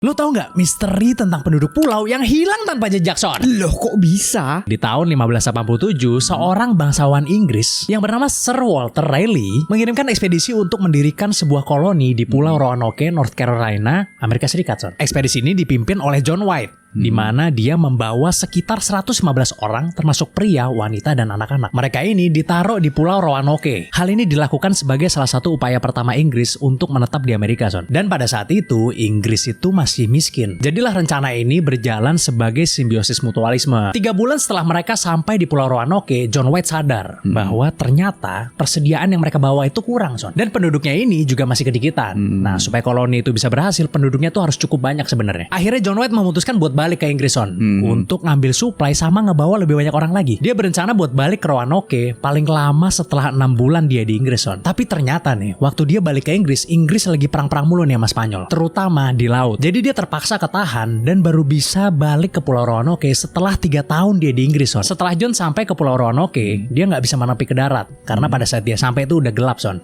Lu tahu nggak misteri tentang penduduk pulau yang hilang tanpa jejak, Son? Loh kok bisa? Di tahun 1587, seorang bangsawan Inggris yang bernama Sir Walter Raleigh mengirimkan ekspedisi untuk mendirikan sebuah koloni di Pulau Roanoke, North Carolina, Amerika Serikat, Son. Ekspedisi ini dipimpin oleh John White, di mana dia membawa sekitar 115 orang termasuk pria, wanita, dan anak-anak. Mereka ini ditaruh di Pulau Roanoke. Hal ini dilakukan sebagai salah satu upaya pertama Inggris untuk menetap di Amerika, Son. Dan pada saat itu, Inggris itu masih miskin. Jadilah rencana ini berjalan sebagai simbiosis mutualisme. 3 bulan setelah mereka sampai di Pulau Roanoke, John White sadar bahwa ternyata persediaan yang mereka bawa itu kurang, Son. Dan penduduknya ini juga masih kedikitan. Nah, supaya koloni itu bisa berhasil, penduduknya tuh harus cukup banyak sebenarnya. Akhirnya John White memutuskan buat balik ke Inggris, Son, untuk ngambil supply sama ngebawa lebih banyak orang lagi. Dia berencana buat balik ke Roanoke paling lama setelah 6 bulan dia di Inggris, Son. Tapi ternyata nih, waktu dia balik ke Inggris lagi perang-perang mulu nih sama Spanyol, terutama di laut. Jadi dia terpaksa ketahan dan baru bisa balik ke Pulau Roanoke setelah 3 tahun dia di Inggris, Son. Setelah John sampai ke Pulau Roanoke, dia nggak bisa menepi ke darat karena pada saat dia sampai itu udah gelap, Son.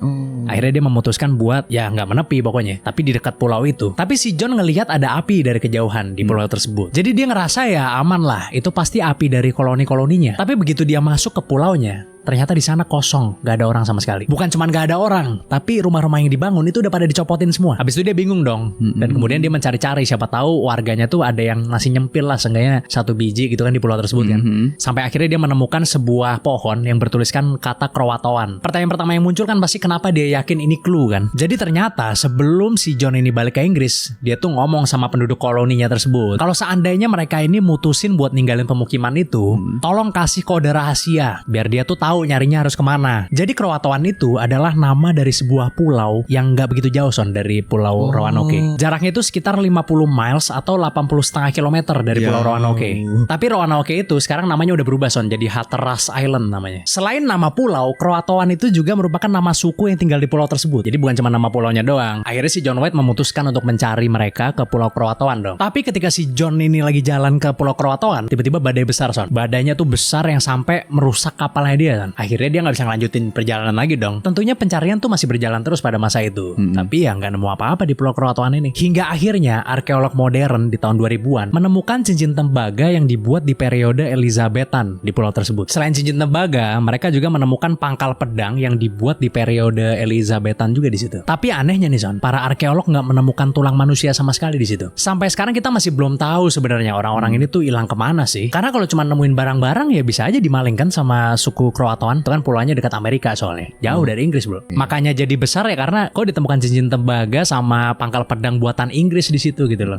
Akhirnya dia memutuskan buat ya nggak menepi pokoknya, tapi di dekat pulau itu. Tapi si John ngelihat ada api dari kejauhan di pulau tersebut. Jadi dia ngerasa ya aman lah, itu pasti api dari koloni-koloninya. Tapi begitu dia masuk ke pulaunya, ternyata di sana kosong, gak ada orang sama sekali. Bukan cuma gak ada orang, tapi rumah-rumah yang dibangun itu udah pada dicopotin semua. Habis itu dia bingung dong, dan kemudian dia mencari-cari, siapa tahu warganya tuh ada yang masih nyempil lah, seenggaknya 1 biji gitu kan di pulau tersebut kan. Sampai akhirnya dia menemukan sebuah pohon yang bertuliskan kata Croatoan. Pertanyaan pertama yang muncul kan pasti kenapa dia yakin ini clue kan. Jadi ternyata sebelum si John ini balik ke Inggris, dia tuh ngomong sama penduduk koloninya tersebut, kalau seandainya mereka ini mutusin buat ninggalin pemukiman itu, tolong kasih kode rahasia biar dia tuh tahu nyarinya harus kemana. Jadi Croatoan itu adalah nama dari sebuah pulau yang gak begitu jauh, Son, dari Pulau Roanoke. Jaraknya itu sekitar 50 miles atau 80,5 kilometer dari Pulau Roanoke. Tapi Roanoke itu sekarang namanya udah berubah, Son, jadi Hatteras Island namanya. Selain nama pulau, Croatoan itu juga merupakan nama suku yang tinggal di pulau tersebut. Jadi bukan cuma nama pulaunya doang. Akhirnya si John White memutuskan untuk mencari mereka ke Pulau Croatoan dong. Tapi ketika si John ini lagi jalan ke Pulau Croatoan, tiba-tiba badai besar, Son. Badainya tuh besar yang sampai merusak kapalnya dia, Son. Akhirnya dia nggak bisa ngelanjutin perjalanan lagi dong. Tentunya pencarian tuh masih berjalan terus pada masa itu. Tapi ya nggak nemu apa-apa di Pulau Croatoan ini. Hingga akhirnya arkeolog modern di tahun 2000-an menemukan cincin tembaga yang dibuat di periode Elizabethan di pulau tersebut. Selain cincin tembaga, mereka juga menemukan pangkal pedang yang dibuat di periode Elizabethan juga di situ. Tapi anehnya nih, Son, para arkeolog nggak menemukan tulang manusia sama sekali di situ. Sampai sekarang kita masih belum tahu sebenarnya orang-orang ini tuh hilang kemana sih. Karena kalau cuma nemuin barang-barang ya bisa aja dimalingkan sama suku Croatoan. Itu kan pulaunya dekat Amerika soalnya, jauh dari Inggris, bro. Makanya jadi besar ya karena kok ditemukan cincin tembaga sama pangkal pedang buatan Inggris di situ gitu loh.